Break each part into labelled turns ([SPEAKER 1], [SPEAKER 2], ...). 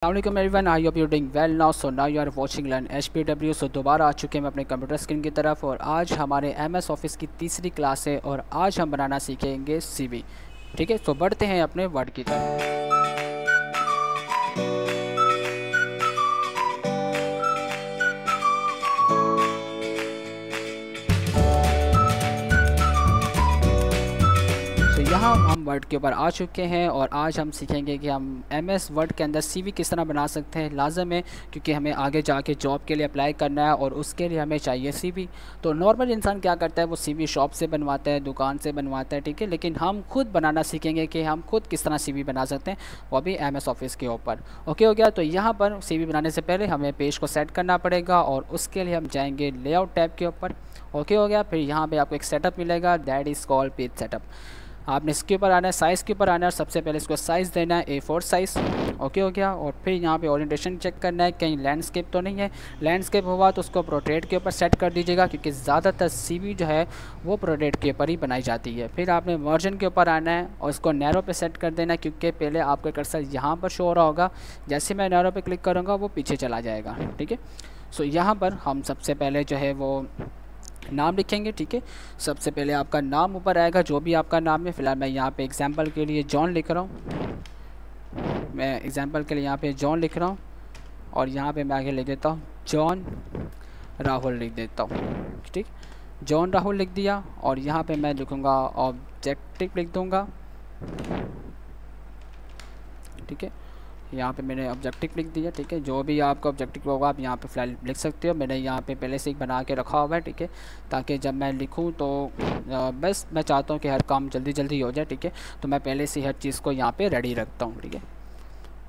[SPEAKER 1] Assalamualaikum everyone, I hope you're doing well now. So now you are watching Learn HPW. So दोबारा आ चुके हैं हम अपने computer screen की तरफ और आज हमारे MS ऑफिस की तीसरी क्लास है और आज हम बनाना सीखेंगे CV। ठीक है, तो बढ़ते हैं अपने वर्ड की तरफ। यहाँ हम वर्ड के ऊपर आ चुके हैं और आज हम सीखेंगे कि हम MS वर्ड के अंदर CV किस तरह बना सकते हैं। लाजम है क्योंकि हमें आगे जाके जॉब के लिए अप्लाई करना है और उसके लिए हमें चाहिए CV। तो नॉर्मल इंसान क्या करता है, वो CV शॉप से बनवाता है, दुकान से बनवाता है, ठीक है। लेकिन हम खुद बनाना सीखेंगे कि हम खुद किस तरह CV बना सकते हैं, वो भी MS ऑफिस के ऊपर। ओके हो गया। तो यहाँ पर CV बनाने से पहले हमें पेज को सेट करना पड़ेगा और उसके लिए हम जाएँगे लेआउट टैब के ऊपर। ओके हो गया। फिर यहाँ पर आपको एक सेटअप मिलेगा, that is called page setup. आपने इसके ऊपर आना है, साइज़ के ऊपर आना है और सबसे पहले इसको साइज़ देना है A4 साइज़। ओके हो गया। और फिर यहाँ पे ओरिएंटेशन चेक करना है, कहीं लैंडस्केप तो नहीं है। लैंडस्केप हुआ तो उसको पोर्ट्रेट के ऊपर सेट कर दीजिएगा क्योंकि ज़्यादातर CV जो है वो पोर्ट्रेट के ऊपर ही बनाई जाती है। फिर आपने वर्जन के ऊपर आना है और इसको नैरो पे सेट कर देना है क्योंकि पहले आपका कर्सर यहाँ पर शो हो रहा होगा, जैसे मैं नैरो पे क्लिक करूँगा वो पीछे चला जाएगा, ठीक है। सो यहाँ पर हम सबसे पहले जो है वो नाम लिखेंगे, ठीक है। सबसे पहले आपका नाम ऊपर आएगा, जो भी आपका नाम है। फ़िलहाल मैं यहाँ पे एग्जांपल के लिए जॉन लिख रहा हूँ। मैं एग्जांपल के लिए यहाँ पे जॉन लिख रहा हूँ और यहाँ पे मैं आगे लिख देता हूँ जॉन राहुल लिख देता हूँ, ठीक। जॉन राहुल लिख दिया और यहाँ पे मैं लिखूँगा ऑब्जेक्टिव लिख दूँगा, ठीक है। यहाँ पे मैंने ऑब्जेक्टिव लिख दिया, ठीक है। जो भी आपका ऑब्जेक्टिव होगा आप यहाँ पे फ़िलहाल लिख सकते हो। मैंने यहाँ पे पहले से ही बना के रखा हुआ है, ठीक है, ताकि जब मैं लिखूँ तो बस मैं चाहता हूँ कि हर काम जल्दी जल्दी हो जाए, ठीक है। तो मैं पहले से हर चीज़ को यहाँ पे रेडी रखता हूँ, ठीक है।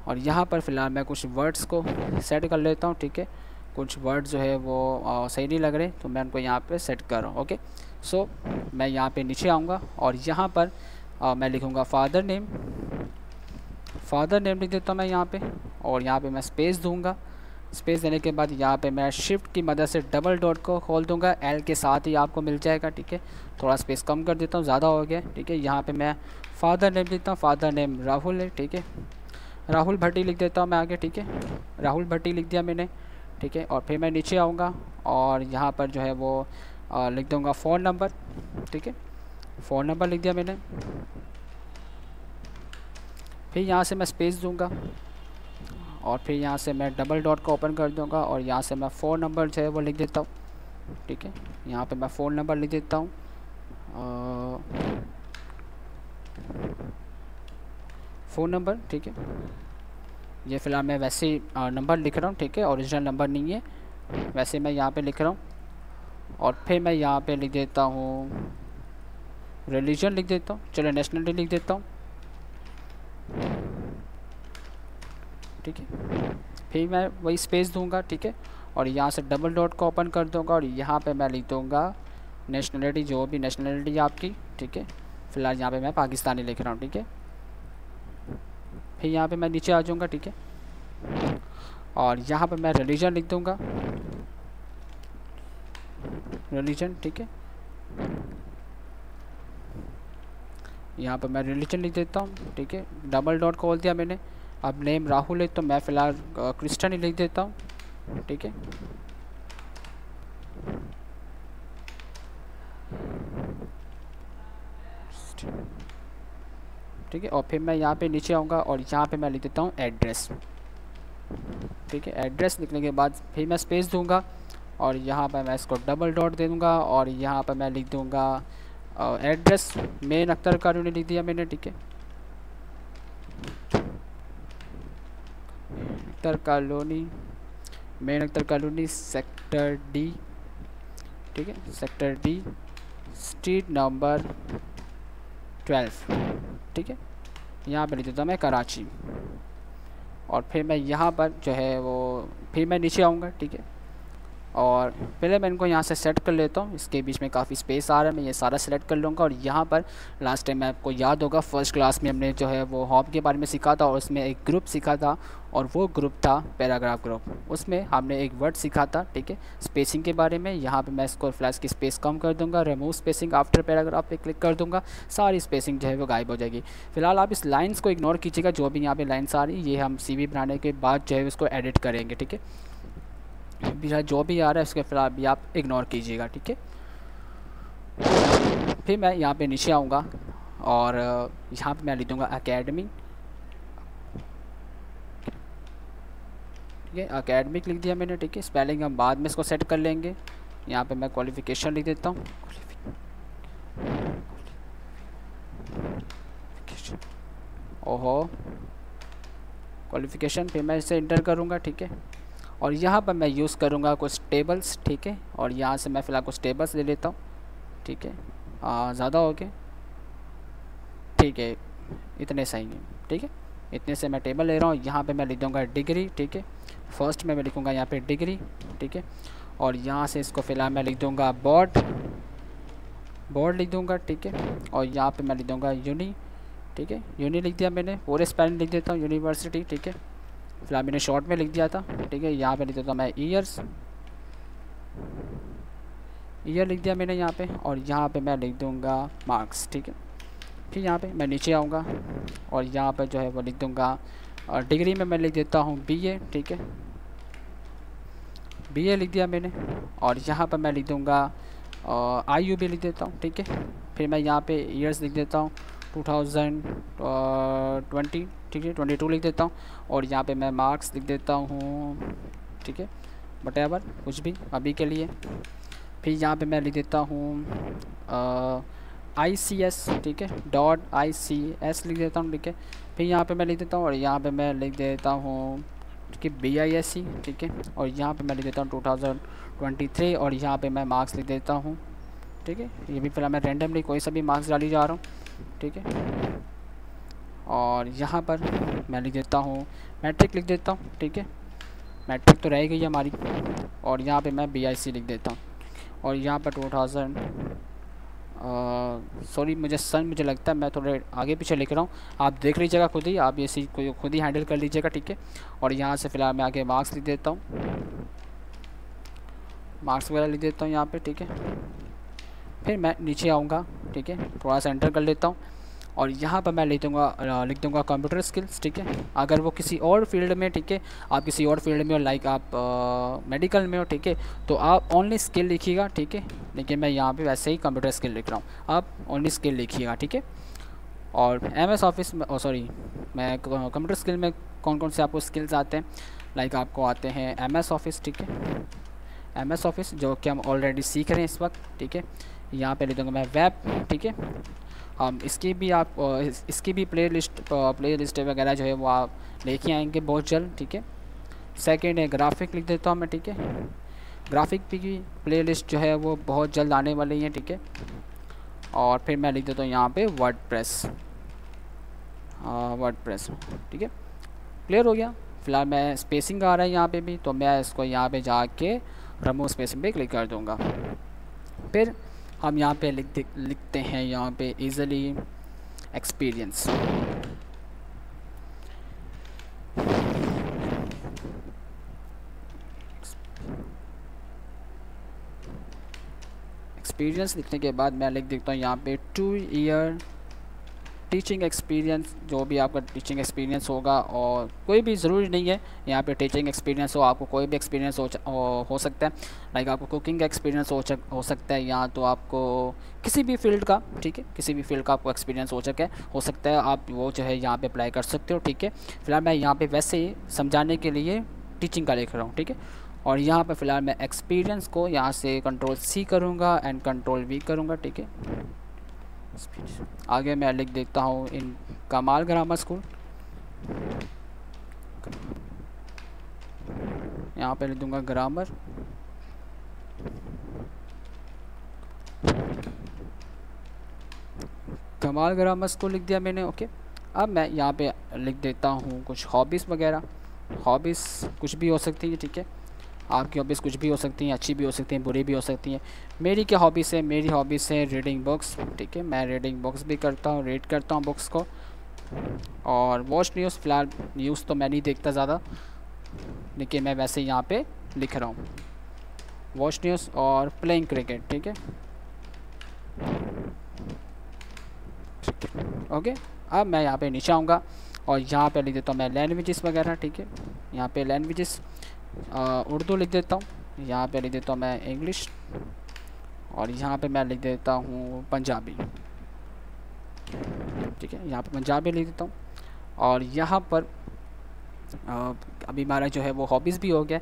[SPEAKER 1] और यहाँ पर फ़िलहाल मैं कुछ वर्ड्स को सेट कर लेता हूँ, ठीक है। कुछ वर्ड जो है वो सही नहीं लग रहे तो मैं उनको यहाँ पर सेट कर रहा हूँ। ओके, सो मैं यहाँ पर नीचे आऊँगा और यहाँ पर मैं लिखूँगा फादर नेम लिख देता हूँ मैं यहाँ पे और यहाँ पे मैं स्पेस दूंगा। स्पेस देने के बाद यहाँ पे मैं शिफ्ट की मदद से डबल डॉट को खोल दूंगा, L के साथ ही आपको मिल जाएगा, ठीक है। थोड़ा स्पेस कम कर देता हूँ, ज़्यादा हो गया, ठीक है। यहाँ पे मैं फादर नेम लिखता हूँ, फादर नेम राहुल है, ठीक है। राहुल भट्टी लिख देता हूँ मैं आगे, ठीक है। राहुल भट्टी लिख दिया मैंने, ठीक है। और फिर मैं नीचे आऊँगा और यहाँ पर जो है वो लिख दूँगा फ़ोन नंबर, ठीक है। फ़ोन नंबर लिख दिया मैंने। फिर यहाँ से मैं स्पेस दूंगा और फिर यहाँ से मैं डबल डॉट को ओपन कर दूंगा और यहाँ से मैं फ़ोन नंबर जो है वो लिख देता हूँ, ठीक है। यहाँ पे मैं फ़ोन नंबर लिख देता हूँ, फ़ोन नंबर, ठीक है। ये फ़िलहाल मैं वैसे ही नंबर लिख रहा हूँ, ठीक है, ओरिजिनल नंबर नहीं है, वैसे मैं यहाँ पे लिख रहा हूँ। और फिर मैं यहाँ पे लिख देता हूँ रिलीजन लिख देता हूँ, चलो नेशनलिटी लिख देता हूँ, ठीक है। फिर मैं वही स्पेस दूंगा, ठीक है। और यहाँ से डबल डॉट को ओपन कर दूंगा और यहाँ पे मैं लिख दूंगा नेशनलिटी, जो भी नेशनलिटी आपकी, ठीक है। फ़िलहाल यहाँ पे मैं पाकिस्तानी लिख रहा हूँ, ठीक है। फिर यहाँ पे मैं नीचे आ जाऊँगा, ठीक है। और यहाँ पे मैं रिलीजन लिख दूँगा, रिलीजन, ठीक है। यहाँ पर मैं रिलीजन लिख देता हूँ, ठीक है। डबल डॉट खोल दिया मैंने। अब नेम राहुल है तो मैं फ़िलहाल क्रिस्टियन ही लिख देता हूँ, ठीक है। ठीक है। और फिर मैं यहाँ पे नीचे आऊँगा और यहाँ पे मैं लिख देता हूँ एड्रेस, ठीक है। एड्रेस लिखने के बाद फिर मैं स्पेस दूँगा और यहाँ पर मैं इसको डबल डॉट दे दूँगा और यहाँ पर मैं लिख दूँगा एड्रेस मेन अख्तर कॉलोनी लिख दिया मैंने, ठीक है। Akhtar colony, main Akhtar colony, sector D, ठीक है। सेक्टर D, स्ट्रीट नंबर 12, ठीक है। यहाँ पर लिख देता हूँ मैं कराची। और फिर मैं यहाँ पर जो है वो फिर मैं नीचे आऊँगा, ठीक है। और पहले मैं इनको यहाँ से सेट कर लेता हूँ। इसके बीच में काफ़ी स्पेस आ रहा है, मैं ये सारा सेलेक्ट कर लूँगा। और यहाँ पर लास्ट टाइम आपको याद होगा फर्स्ट क्लास में हमने जो है वो हॉप के बारे में सीखा था और उसमें एक ग्रुप सीखा था और वो ग्रुप था पैराग्राफ ग्रुप। उसमें हमने एक वर्ड सीखा था, ठीक है, स्पेसिंग के बारे में। यहाँ पे मैं इसको फ्लैश की स्पेस कम कर दूँगा, रिमूव स्पेसिंग आफ्टर पैराग्राफ पे क्लिक कर दूँगा, सारी स्पेसिंग जो है वो गायब हो जाएगी। फिलहाल आप इस लाइन्स को इग्नोर कीजिएगा, जो भी यहाँ पे लाइन्स आ रही है ये हम CV बनाने के बाद जो है उसको एडिट करेंगे, ठीक है। जो भी आ रहा है उसके फिलहाल भी आप इग्नोर कीजिएगा, ठीक है। फिर मैं यहाँ पे नीचे आऊँगा और यहाँ पे मैं लिख दूँगा एकेडमी, ठीक है, एकेडमिक लिख दिया मैंने, ठीक है। स्पेलिंग हम बाद में इसको सेट कर लेंगे। यहाँ पे मैं क्वालिफ़िकेशन लिख देता हूँ, ओहो क्वालिफ़िकेशन। फिर मैं इसे इंटर करूँगा, ठीक है। और यहाँ पर मैं यूज़ करूँगा कुछ टेबल्स, ठीक है। और यहाँ से मैं फ़िलहाल कुछ टेबल्स ले लेता हूँ, ठीक है। ज़्यादा हो गए, ठीक है, इतने सही हैं, ठीक है। इतने से मैं टेबल ले रहा हूँ। यहाँ पे मैं लिख दूँगा डिग्री, ठीक है। फर्स्ट में मैं लिखूँगा यहाँ पे डिग्री, ठीक है। और यहाँ से इसको फ़िलहाल मैं लिख दूँगा बोर्ड लिख दूँगा, ठीक है। और यहाँ पे मैं लिख दूँगा यूनी, ठीक है। यूनी लिख दिया मैंने, पूरे स्पेलिंग लिख देता हूँ यूनिवर्सिटी, ठीक है। फिलहाल मैंने शॉर्ट में लिख दिया था, ठीक है। यहाँ पे लिख देता हूँ मैं ईयर लिख दिया मैंने यहाँ पे। और यहाँ पे मैं लिख दूँगा मार्क्स, ठीक है। फिर यहाँ पे मैं नीचे आऊँगा और यहाँ पे जो है वो लिख दूँगा और डिग्री में मैं लिख देता हूँ BA, ठीक है। BA लिख दिया मैंने। और यहाँ पर मैं लिख दूँगा IUB लिख देता हूँ, ठीक है। फिर मैं यहाँ पे ईयर्स लिख देता हूँ 2020, ठीक है, 22 लिख देता हूँ। और यहाँ पे मैं मार्क्स लिख देता हूँ, ठीक है, वटेवर कुछ भी अभी के लिए। फिर यहाँ पे मैं लिख देता हूँ ICS, ठीक है, .ICS लिख देता हूँ, ठीक है। फिर यहाँ पे मैं लिख देता हूँ और यहाँ पे मैं लिख देता हूँ कि BISC, ठीक है। और यहाँ पे मैं लिख देता हूँ 2023 और यहाँ पे मैं मार्क्स लिख देता हूँ, ठीक है। ये भी फिलहाल मैं रैंडमली कोई सा भी मार्क्स डाली जा रहा हूँ, ठीक है। और यहाँ पर मैं लिख देता हूँ मैट्रिक लिख देता हूँ, ठीक है, मैट्रिक तो रह गई हमारी। और यहाँ पे मैं BIC लिख देता हूँ। और यहाँ पर 2000 सॉरी मुझे लगता है मैं थोड़े आगे पीछे लिख रहा हूँ, आप देख लीजिएगा खुद ही, आप ये सी को खुद ही हैंडल कर लीजिएगा, ठीक है। और यहाँ से फ़िलहाल मैं आगे मार्क्स लिख देता हूँ, मार्क्स वगैरह लिख देता हूँ यहाँ पे, ठीक है। फिर मैं नीचे आऊँगा, ठीक है, थोड़ा सा एंटर कर लेता हूँ। और यहाँ पर मैं लिख दूँगा कंप्यूटर स्किल्स, ठीक है। अगर वो किसी और फील्ड में, ठीक है, आप किसी और फील्ड में हो, लाइक आप मेडिकल में हो, ठीक है, तो आप ओनली स्किल लिखिएगा, ठीक है। लेकिन मैं यहाँ पे वैसे ही कंप्यूटर स्किल लिख रहा हूँ, आप ओनली स्किल लिखिएगा, ठीक है। और MS ऑफिस में मैं कंप्यूटर स्किल में कौन कौन से आपको स्किल्स आते हैं, लाइक आपको आते हैं MS ऑफिस, ठीक है, MS ऑफिस जो कि हम ऑलरेडी सीख रहे हैं इस वक्त, ठीक है। यहाँ पे लिख दूँगा मैं वेब, ठीक है। हम इसकी भी प्ले लिस्ट वगैरह जो है वो आप लेके आएंगे बहुत जल्द, ठीक है। सेकंड है ग्राफिक लिख देता हूँ मैं, ठीक है। ग्राफिक की प्ले लिस्ट जो है वो बहुत जल्द आने वाली है, ठीक है। और फिर मैं लिख देता हूँ यहाँ पे वर्डप्रेस, ठीक है, क्लियर हो गया। फिलहाल मैं स्पेसिंग आ रहा है यहाँ पे भी, तो मैं इसको यहाँ पे जाके रिमूव स्पेसिंग पे क्लिक कर दूँगा। फिर हम यहाँ पे लिखते हैं यहाँ पे ईज़िली एक्सपीरियंस, लिखने के बाद मैं लिख देता हूँ यहाँ पे 2 ईयर टीचिंग एक्सपीरियंस, जो भी आपका टीचिंग एक्सपीरियंस होगा। और कोई भी ज़रूरी नहीं है यहाँ पे टीचिंग एक्सपीरियंस हो, आपको कोई भी एक्सपीरियंस हो सकता है, लाइक आपको कुकिंग का एक्सपीरियंस हो सकता है, या तो आपको किसी भी फील्ड का, ठीक है, किसी भी फील्ड का आपको एक्सपीरियंस हो सकता है, आप वो जो है यहाँ पे अप्लाई कर सकते हो, ठीक है। फिलहाल मैं यहाँ पे वैसे ही समझाने के लिए टीचिंग का लिख रहा हूँ, ठीक है। और यहाँ पर फिलहाल मैं एक्सपीरियंस को यहाँ से Ctrl+C करूँगा एंड Ctrl+V करूँगा, ठीक है। आगे मैं लिख देता हूँ इन कमाल ग्रामर स्कूल, यहाँ पे लिख दूँगा ग्रामर, कमाल ग्रामर स्कूल लिख दिया मैंने, ओके। अब मैं यहाँ पे लिख देता हूँ कुछ हॉबीज़ वगैरह, हॉबीज़ कुछ भी हो सकती है, ठीक है। आपकी हॉबीज़ कुछ भी हो सकती हैं, अच्छी भी हो सकती हैं, बुरी भी हो सकती हैं। मेरी क्या हॉबीज़ है, मेरी हॉबीज़ है रीडिंग बुक्स, ठीक है। मैं रीडिंग बुक्स भी करता हूँ, रीड करता हूँ बुक्स को। और वॉच न्यूज़, फ़िलहाल न्यूज़ तो मैं नहीं देखता ज़्यादा, लेकिन मैं वैसे यहाँ पे लिख रहा हूँ वॉच न्यूज़ और प्लेइंग क्रिकेट, ठीक है। ओके, अब मैं यहाँ पे नीचे आऊँगा और यहाँ पे लिख देता हूँ मैं लैंग्वेजेस वगैरह, ठीक है। यहाँ पे लैंग्वेजेस उर्दू लिख देता हूँ, यहाँ पे लिख देता हूँ मैं इंग्लिश, और यहाँ पे मैं लिख देता हूँ पंजाबी, ठीक है। यहाँ पे पंजाबी लिख देता हूँ। और यहाँ पर अभी हमारा जो है वो हॉबीज़ भी हो गया,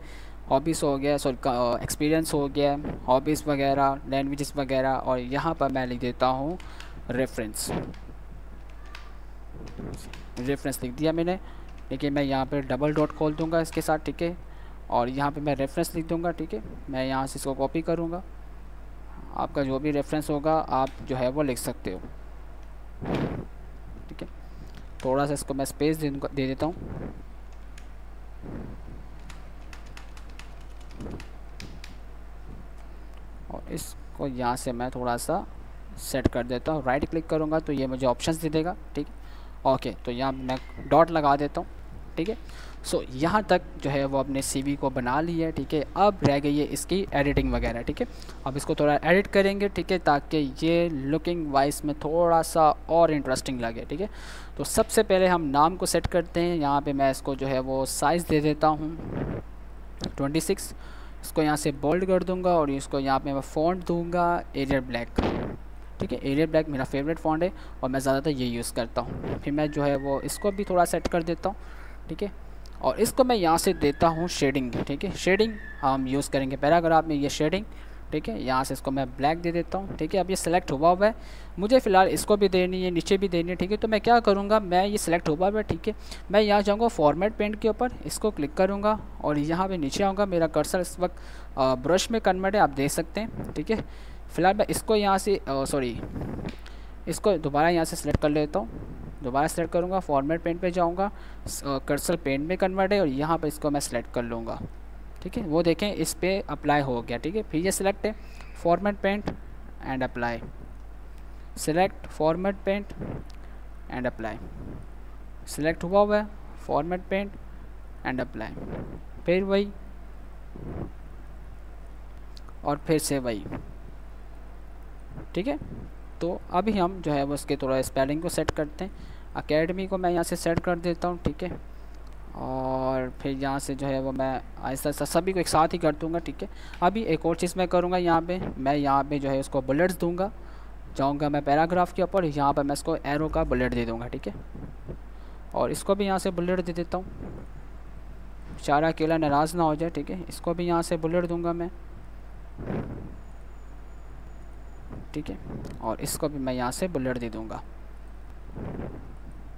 [SPEAKER 1] हॉबीज़ हो गया, सॉरी एक्सपीरियंस हो गया, हॉबीज़ वगैरह, लैंग्वेजेस वगैरह। और यहाँ पर मैं लिख देता हूँ रेफरेंस, रेफरेंस लिख दिया मैंने, लेकिन मैं यहाँ पे डबल डॉट खोल दूँगा इसके साथ, ठीक है। और यहाँ पे मैं रेफरेंस लिख दूँगा, ठीक है। मैं यहाँ से इसको कॉपी करूँगा, आपका जो भी रेफरेंस होगा आप जो है वो लिख सकते हो, ठीक है। थोड़ा सा इसको मैं स्पेस दे देता हूँ। और इसको यहाँ से मैं थोड़ा सा सेट कर देता हूँ, राइट क्लिक करूँगा तो ये मुझे ऑप्शंस दे देगा, ठीक है। ओके, तो यहाँ मैं डॉट लगा देता हूँ, ठीक है। सो यहाँ तक जो है वो अपने सीवी को बना लिया है, ठीक है। अब रह गई है इसकी एडिटिंग वगैरह, ठीक है। अब इसको थोड़ा एडिट करेंगे, ठीक है, ताकि ये लुकिंग वाइज में थोड़ा सा और इंटरेस्टिंग लगे, ठीक है। तो सबसे पहले हम नाम को सेट करते हैं। यहाँ पे मैं इसको जो है वो साइज़ दे देता हूँ 26। इसको यहाँ से बोल्ड कर दूँगा और इसको यहाँ पे मैं फ़ॉन्ट दूँगा एरियल ब्लैक, ठीक है। एरियल ब्लैक मेरा फेवरेट फ़ॉन्ट है और मैं ज़्यादातर ये यूज़ करता हूँ। फिर मैं जो है वो इसको भी थोड़ा सेट कर देता हूँ, ठीक है। और इसको मैं यहाँ से देता हूँ शेडिंग, ठीक है। शेडिंग हम यूज़ करेंगे पैराग्राफ में, ये शेडिंग, ठीक है। यहाँ से इसको मैं ब्लैक दे देता हूँ, ठीक है। अब ये सिलेक्ट हुआ है, मुझे फ़िलहाल इसको भी देनी है, नीचे भी देनी है, ठीक है। तो मैं क्या करूँगा, मैं ये सिलेक्ट हुआ है, ठीक है। मैं यहाँ जाऊँगा फॉर्मेट पेंट के ऊपर, इसको क्लिक करूँगा और यहाँ पे नीचे आऊँगा। मेरा कर्सर इस वक्त ब्रश में कन्वर्ट है, आप देख सकते हैं, ठीक है। फ़िलहाल मैं इसको यहाँ से इसको दोबारा यहाँ से सिलेक्ट कर लेता हूँ, दोबारा सेलेक्ट करूँगा, फॉर्मेट पेंट पे जाऊँगा, कर्सर पेंट में कन्वर्ट है और यहाँ पर इसको मैं सेलेक्ट कर लूँगा, ठीक है। वो देखें इस पर अप्लाई हो गया, ठीक है। फिर ये सिलेक्ट है format paint and apply, select format paint and apply, select हुआ है फॉर्मेट पेंट एंड अप्लाई, फिर वही और फिर से वही, ठीक है। तो अभी हम जो है वो उसके थोड़ा स्पेलिंग को सेट करते हैं। अकेडमी को मैं यहाँ से सेट कर देता हूँ, ठीक है। और फिर यहाँ से जो है वो मैं ऐसा सभी को एक साथ ही कर दूँगा, ठीक है। अभी एक और चीज़ मैं करूँगा, यहाँ पे मैं यहाँ पे जो है उसको बुलेट्स दूँगा, जाऊँगा मैं पैराग्राफ के ऊपर, यहाँ पर मैं इसको एरो का बुलेट दे दूँगा, ठीक है। और इसको भी यहाँ से बुलेट दे देता हूँ, बेचारा अकेला नाराज़ ना हो जाए, ठीक है। इसको भी यहाँ से बुलेट दूँगा मैं, ठीक है। और इसको भी मैं यहाँ से बुलेट दे दूँगा,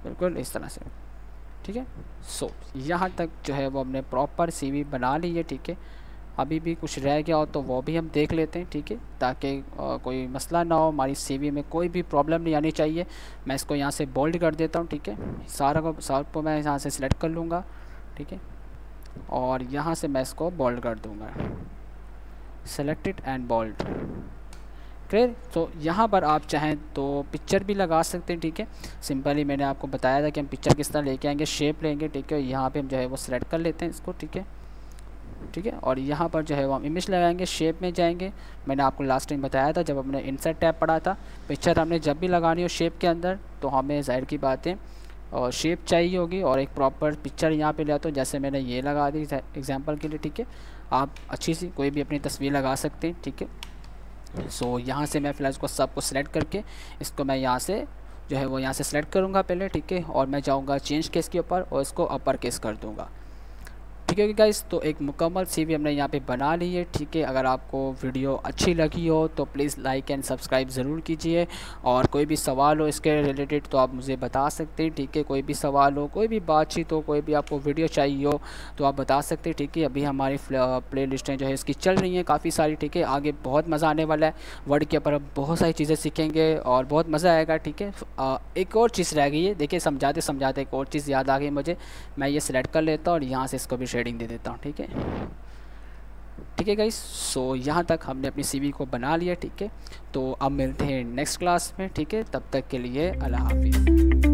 [SPEAKER 1] बिल्कुल इस तरह से, ठीक है। सो यहाँ तक जो है वो हमने प्रॉपर सीवी बना ली है, ठीक है। अभी भी कुछ रह गया हो तो वो भी हम देख लेते हैं, ठीक है, ताकि कोई मसला ना हो, हमारी सीवी में कोई भी प्रॉब्लम नहीं आनी चाहिए। मैं इसको यहाँ से बोल्ड कर देता हूँ, ठीक है। सारा को मैं यहाँ से सिलेक्ट कर लूँगा, ठीक है। और यहाँ से मैं इसको बोल्ड कर दूँगा, सेलेक्टेड एंड बोल्ड, क्लियर। तो यहाँ पर आप चाहें तो पिक्चर भी लगा सकते हैं, ठीक है। सिंपली मैंने आपको बताया था कि हम पिक्चर किस तरह लेके आएंगे, शेप लेंगे, ठीक है। यहाँ पे हम जो है वो सिलेक्ट कर लेते हैं इसको, ठीक है, ठीक है। और यहाँ पर जो है वो हम इमेज लगाएंगे, शेप में जाएंगे। मैंने आपको लास्ट टाइम बताया था जब हमने इंसर्ट टैब पढ़ा था, पिक्चर हमने जब भी लगानी हो शेप के अंदर तो हमें ज़ाहिर की बात है और शेप चाहिए होगी और एक प्रॉपर पिक्चर यहाँ पे ले आता हूँ। जैसे मैंने ये लगा दी एग्जांपल के लिए, ठीक है। आप अच्छी सी कोई भी अपनी तस्वीर लगा सकते हैं, ठीक है। सो यहाँ से मैं फ़िलहाल इसको सबको सिलेक्ट करके इसको मैं यहाँ से जो है वो यहाँ से सिलेक्ट करूँगा पहले, ठीक है। और मैं जाऊँगा चेंज केस के ऊपर और इसको अपर केस कर दूँगा, ठीक है गाइस। तो एक मुकम्मल सीवी हमने यहाँ पे बना ली है, ठीक है। अगर आपको वीडियो अच्छी लगी हो तो प्लीज़ लाइक एंड सब्सक्राइब ज़रूर कीजिए। और कोई भी सवाल हो इसके रिलेटेड तो आप मुझे बता सकते हैं, ठीक है। कोई भी सवाल हो, कोई भी बातचीत हो, कोई भी आपको वीडियो चाहिए हो तो आप बता सकते हैं, ठीक है। अभी हमारी प्ले लिस्टें जो है इसकी चल रही हैं काफ़ी सारी, ठीक है। आगे बहुत मज़ा आने वाला है, वर्ड के ऊपर अब बहुत सारी चीज़ें सीखेंगे और बहुत मज़ा आएगा, ठीक है। एक और चीज़ रह गई है, देखिए समझाते समझाते एक और चीज़ याद आ गई मुझे। मैं ये सिलेक्ट कर लेता हूँ और यहाँ से इसको भी शेडिंग दे देता हूँ, ठीक है। ठीक है गाइस, सो यहाँ तक हमने अपनी सीवी को बना लिया। ठीक है, तो अब मिलते हैं नेक्स्ट क्लास में। ठीक है, तब तक के लिए अल्लाह हाफिज़।